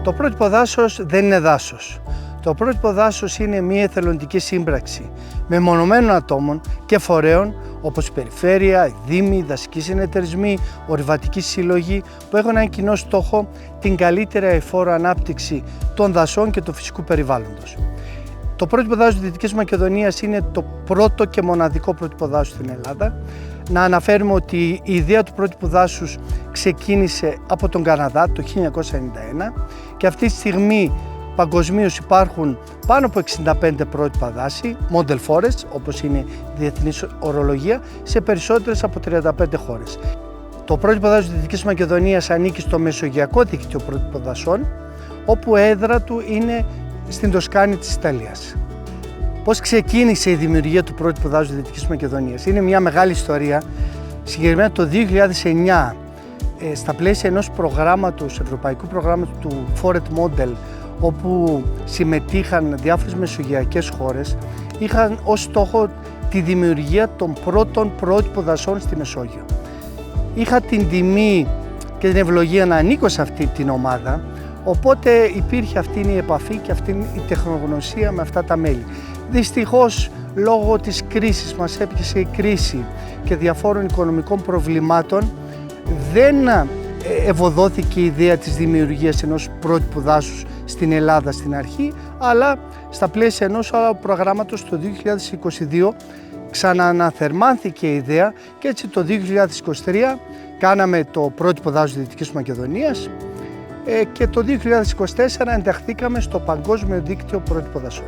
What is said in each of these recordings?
Το πρότυπο δάσος δεν είναι δάσος. Το πρότυπο δάσος είναι μια εθελοντική σύμπραξη μεμονωμένων ατόμων και φορέων όπως η περιφέρεια, οι δήμοι, οι δασικοί συνεταιρισμοί, ορειβατικοί σύλλογοι που έχουν έναν κοινό στόχο την καλύτερη αειφόρο ανάπτυξη των δασών και του φυσικού περιβάλλοντος. Το πρότυπο δάσους της Δυτικής Μακεδονίας είναι το πρώτο και μοναδικό πρότυπο δάσους στην Ελλάδα. Να αναφέρουμε ότι η ιδέα του πρότυπου δάσους ξεκίνησε από τον Καναδά το 1991 και αυτή τη στιγμή παγκοσμίως υπάρχουν πάνω από 65 πρότυπα δάση, model forests, όπως είναι η διεθνής ορολογία, σε περισσότερες από 35 χώρες. Το πρότυπο δάσους της Δυτικής Μακεδονίας ανήκει στο Μεσογειακό Δίκτυο Πρότυπων Δασών, όπου έδρα του είναι στην Τοσκάνη της Ιταλίας. Πώς ξεκίνησε η δημιουργία του πρότυπου δάσους της Δυτικής Μακεδονίας? Είναι μια μεγάλη ιστορία. Συγκεκριμένα το 2009, στα πλαίσια ενός προγράμματος, ευρωπαϊκού προγράμματος του Forest Model, όπου συμμετείχαν διάφορες μεσογειακές χώρες, είχαν ως στόχο τη δημιουργία των πρώτων πρότυπων δασών στη Μεσόγειο. Είχα την τιμή και την ευλογία να ανήκω σε αυτή την ομάδα, οπότε υπήρχε αυτή η επαφή και αυτή η τεχνογνωσία με αυτά τα μέλη. Δυστυχώς, λόγω της κρίσης, μας έπιασε η κρίση και διαφόρων οικονομικών προβλημάτων, δεν ευωδόθηκε η ιδέα της δημιουργίας ενός πρότυπου δάσους στην Ελλάδα στην αρχή, αλλά στα πλαίσια ενός άλλου προγράμματος το 2022 ξανααναθερμάνθηκε η ιδέα και έτσι το 2023 κάναμε το πρότυπο δάσους της Δυτικής Μακεδονίας και το 2024 ενταχθήκαμε στο Παγκόσμιο Δίκτυο Πρότυπων Δασών.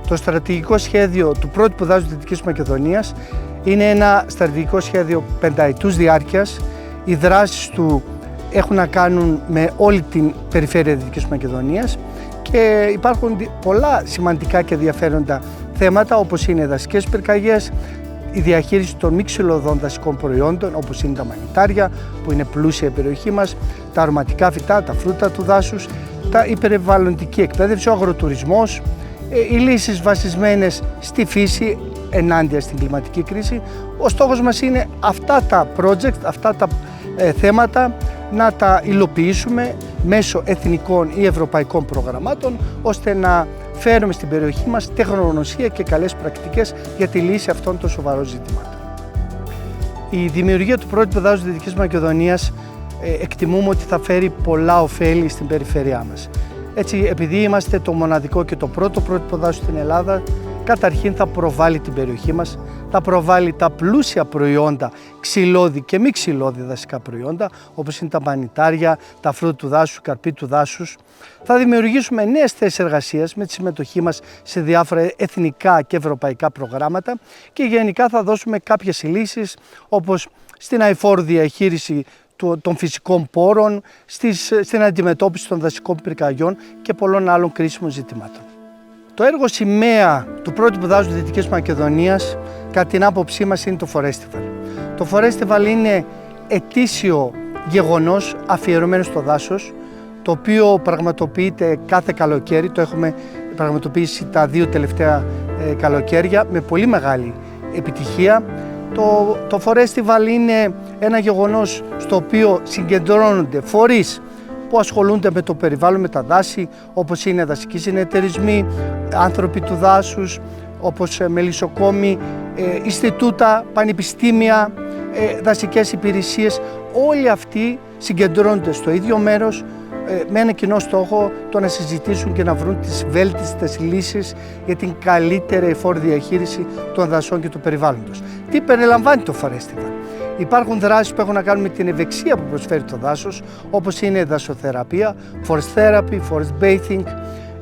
Το στρατηγικό σχέδιο του πρότυπου δάσους της Δυτικής Μακεδονίας είναι ένα στρατηγικό σχέδιο πενταετούς διάρκειας. Οι δράσεις του έχουν να κάνουν με όλη την περιφέρεια της Δυτικής Μακεδονίας και υπάρχουν πολλά σημαντικά και ενδιαφέροντα θέματα όπως είναι οι δασικές πυρκαγιές, η διαχείριση των μη ξυλωδών δασικών προϊόντων όπως είναι τα μανιτάρια που είναι πλούσια η περιοχή μας, τα αρωματικά φυτά, τα φρούτα του δάσους, η περιβαλλοντική εκπαίδευση, ο αγροτουρισμός, οι λύσεις βασισμένες στη φύση ενάντια στην κλιματική κρίση. Ο στόχος μας είναι αυτά τα project, αυτά τα θέματα να τα υλοποιήσουμε μέσω εθνικών ή ευρωπαϊκών προγραμμάτων ώστε να φέρουμε στην περιοχή μας τεχνογνωσία και καλές πρακτικές για τη λύση αυτών των σοβαρών ζητημάτων. Η δημιουργία του πρότυπου δάσους της Δυτικής Μακεδονίας εκτιμούμε ότι θα φέρει πολλά ωφέλη στην περιφέρειά μας. Έτσι, επειδή είμαστε το μοναδικό και το πρώτο πρότυπο δάσους στην Ελλάδα, καταρχήν θα προβάλλει την περιοχή μας, θα προβάλλει τα πλούσια προϊόντα, ξυλώδη και μη ξυλώδη δασικά προϊόντα, όπως είναι τα μανιτάρια, τα φρούτα του δάσους, καρποί του δάσους. Θα δημιουργήσουμε νέες θέσεις εργασίας με τη συμμετοχή μας σε διάφορα εθνικά και ευρωπαϊκά προγράμματα και γενικά θα δώσουμε κάποιες λύσεις όπως στην αειφόρο διαχείριση των φυσικών πόρων, στην αντιμετώπιση των δασικών πυρκαγιών και πολλών άλλων κρίσιμων ζητημάτων. Το έργο σημαία του πρότυπου δάσους της Δυτικής Μακεδονίας, κατά την άποψή μας, είναι το Forestival. Το Forestival είναι ετήσιο γεγονός αφιερωμένο στο δάσος, το οποίο πραγματοποιείται κάθε καλοκαίρι, το έχουμε πραγματοποιήσει τα 2 τελευταία καλοκαίρια με πολύ μεγάλη επιτυχία. Το Forestival είναι ένα γεγονός στο οποίο συγκεντρώνονται φορείς που ασχολούνται με το περιβάλλον, με τα δάση, όπως είναι δασικοί συνεταιρισμοί, άνθρωποι του δάσους, όπως μελισσοκόμοι, Ινστιτούτα, πανεπιστήμια, δασικές υπηρεσίες. Όλοι αυτοί συγκεντρώνονται στο ίδιο μέρος με ένα κοινό στόχο, το να συζητήσουν και να βρουν τις βέλτιστες λύσεις για την καλύτερη αειφόρο διαχείριση των δασών και του περιβάλλοντος. Τι περιλαμβάνει το Forestival? Υπάρχουν δράσεις που έχουν να κάνουν με την ευεξία που προσφέρει το δάσος, όπως είναι δασοθεραπεία, forest therapy, forest bathing,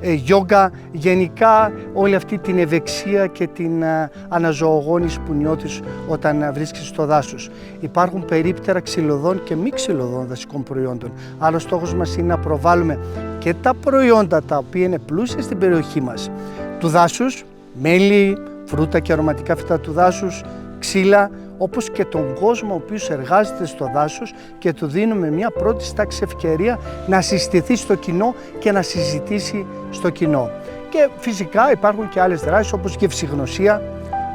yoga, γενικά όλη αυτή την ευεξία και την αναζωογόνηση που νιώθεις όταν βρίσκεσαι στο δάσος. Υπάρχουν περίπτερα ξυλωδών και μη ξυλωδών δασικών προϊόντων. Άλλος στόχος μας είναι να προβάλλουμε και τα προϊόντα τα οποία είναι πλούσια στην περιοχή μας του δάσους, μέλι, φρούτα και αρωματικά φυτά του δάσους, ξύλα, όπως και τον κόσμο ο οποίος εργάζεται στο δάσος και του δίνουμε μια πρώτη τάξη ευκαιρία να συστηθεί στο κοινό και να συζητήσει στο κοινό. Και φυσικά υπάρχουν και άλλες δράσεις όπως γευσηγνωσία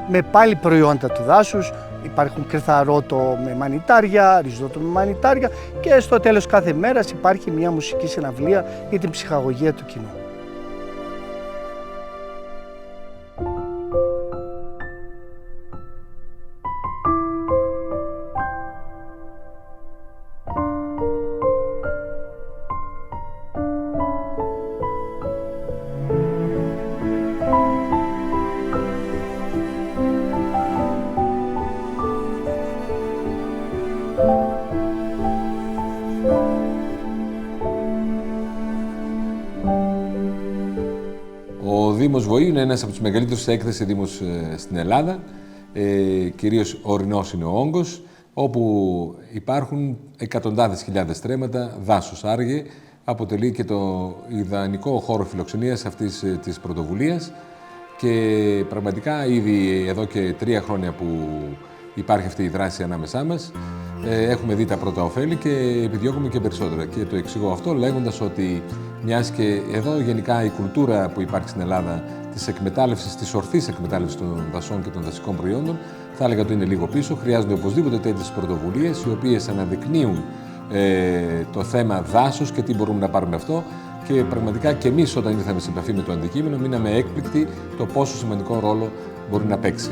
με πάλι προϊόντα του δάσους, υπάρχουν κρυθαρότο με μανιτάρια, ριζότο με μανιτάρια και στο τέλος κάθε μέρας υπάρχει μια μουσική συναυλία για την ψυχαγωγία του κοινού. Ο Δήμος Βοή είναι ένας από τους μεγαλύτερους σε έκθεση δήμους στην Ελλάδα. Κυρίως ορεινός είναι ο όγκος, όπου υπάρχουν εκατοντάδες χιλιάδες στρέμματα, δάσος άργε. Αποτελεί και το ιδανικό χώρο φιλοξενίας αυτής της πρωτοβουλίας και πραγματικά ήδη εδώ και 3 χρόνια που υπάρχει αυτή η δράση ανάμεσά μας, έχουμε δει τα πρώτα ωφέλη και επιδιώκουμε και περισσότερα. Και το εξηγώ αυτό λέγοντας ότι μιας και εδώ γενικά η κουλτούρα που υπάρχει στην Ελλάδα της εκμετάλλευσης, της ορθής εκμετάλλευσης των δασών και των δασικών προϊόντων, θα έλεγα ότι είναι λίγο πίσω. Χρειάζονται οπωσδήποτε τέτοιες πρωτοβουλίες, οι οποίες αναδεικνύουν το θέμα δάσους και τι μπορούμε να πάρουμε αυτό. Και πραγματικά και εμείς όταν ήρθαμε σε επαφή με το αντικείμενο, μείναμε έκπληκτοι το πόσο σημαντικό ρόλο μπορεί να παίξει.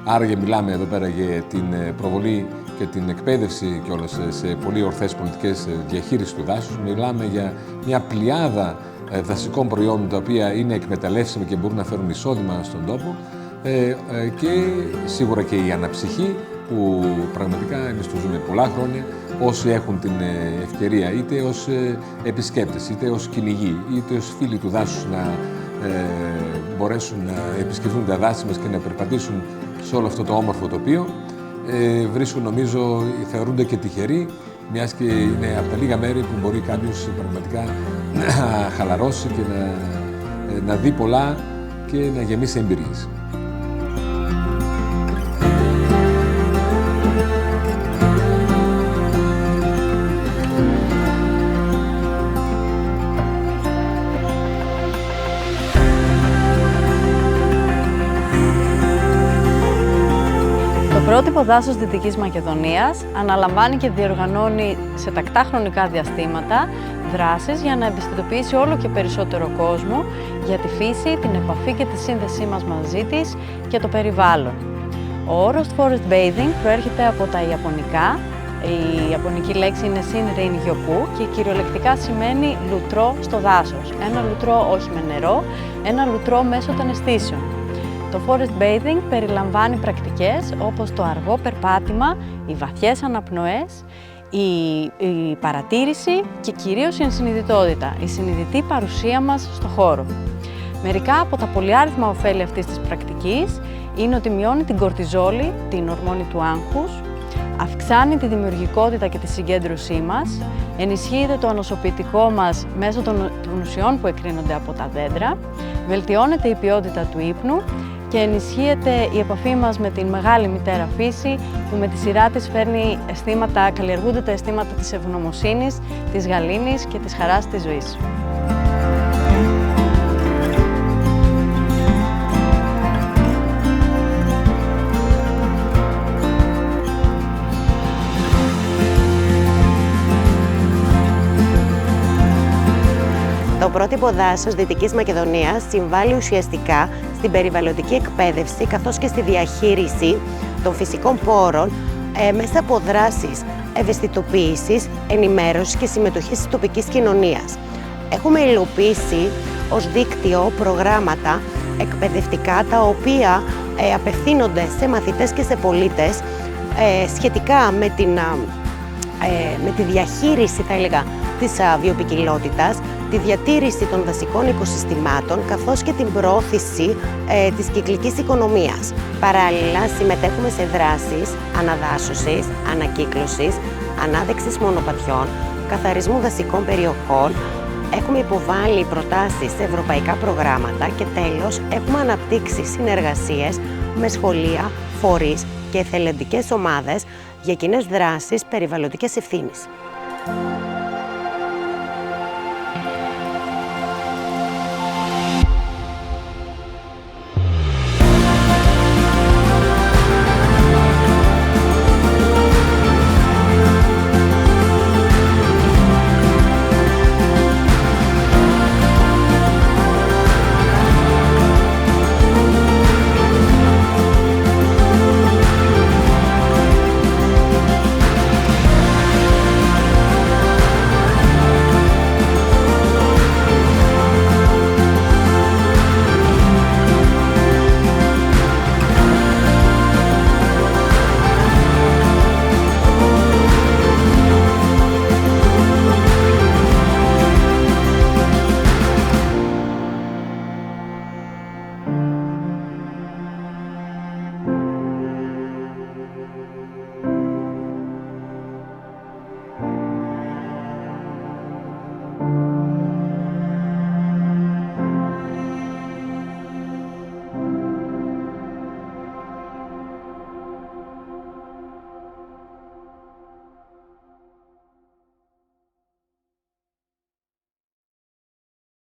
Άρα μιλάμε εδώ πέρα για την προβολή και την εκπαίδευση κιόλας σε πολύ ορθές πολιτικές διαχείρισης του δάσους. Μιλάμε για μια πλειάδα δασικών προϊόντων τα οποία είναι εκμεταλλεύσιμα και μπορούν να φέρουν εισόδημα στον τόπο και σίγουρα και η αναψυχή που πραγματικά εμείς το ζούμε πολλά χρόνια, όσοι έχουν την ευκαιρία είτε ως επισκέπτες, είτε ως κυνηγοί, είτε ως φίλοι του δάσους να μπορέσουν να επισκεφθούν τα δάση μας και να περπατήσουν σε όλο αυτό το όμορφο τοπίο, βρίσκουν, νομίζω, θεωρούνται και τυχεροί, μιας και είναι από τα λίγα μέρη που μπορεί κάποιος πραγματικά να χαλαρώσει και να δει πολλά και να γεμίσει εμπειρίες. Το πρότυπο δάσος Δυτικής Μακεδονίας αναλαμβάνει και διοργανώνει σε τακτά χρονικά διαστήματα δράσεις για να ευαισθητοποιήσει όλο και περισσότερο κόσμο για τη φύση, την επαφή και τη σύνδεσή μας μαζί της και το περιβάλλον. Ο όρος forest bathing προέρχεται από τα Ιαπωνικά. Η Ιαπωνική λέξη είναι Shinrin Gyoku και κυριολεκτικά σημαίνει λουτρό στο δάσος. Ένα λουτρό όχι με νερό, ένα λουτρό μέσω των αισθήσεων. Το forest bathing περιλαμβάνει πρακτικές όπως το αργό περπάτημα, οι βαθιές αναπνοές, η παρατήρηση και κυρίως η ενσυνειδητότητα, η συνειδητή παρουσία μας στο χώρο. Μερικά από τα πολυάριθμα ωφέλη αυτής της πρακτικής είναι ότι μειώνει την κορτιζόλη, την ορμόνη του άγχους, αυξάνει τη δημιουργικότητα και τη συγκέντρωσή μας, ενισχύεται το ανοσοποιητικό μας μέσω των ουσιών που εκρίνονται από τα δέντρα, βελτιώνεται η ποιότητα του ύπνου και ενισχύεται η επαφή μας με την μεγάλη μητέρα φύση που με τη σειρά της φέρνει αισθήματα, καλλιεργούνται τα αισθήματα της ευγνωμοσύνης, της γαλήνης και της χαράς της ζωής. Το πρότυπο δάσος Δυτικής Μακεδονίας συμβάλλει ουσιαστικά στην περιβαλλοντική εκπαίδευση καθώς και στη διαχείριση των φυσικών πόρων μέσα από δράσεις ευαισθητοποίησης, ενημέρωσης και συμμετοχής της τοπικής κοινωνίας. Έχουμε υλοποιήσει ως δίκτυο προγράμματα εκπαιδευτικά τα οποία απευθύνονται σε μαθητές και σε πολίτες σχετικά με τη διαχείριση, θα έλεγα, της βιοποικιλότητας, τη διατήρηση των δασικών οικοσυστημάτων καθώς και την προώθηση της κυκλικής οικονομίας. Παράλληλα, συμμετέχουμε σε δράσεις αναδάσωσης, ανακύκλωσης, ανάδεξης μονοπατιών, καθαρισμού δασικών περιοχών. Έχουμε υποβάλει προτάσεις σε ευρωπαϊκά προγράμματα και τέλος έχουμε αναπτύξει συνεργασίες με σχολεία, φορείς και εθελοντικές ομάδες για κοινές δράσεις περιβαλλοντικής ευθύνης.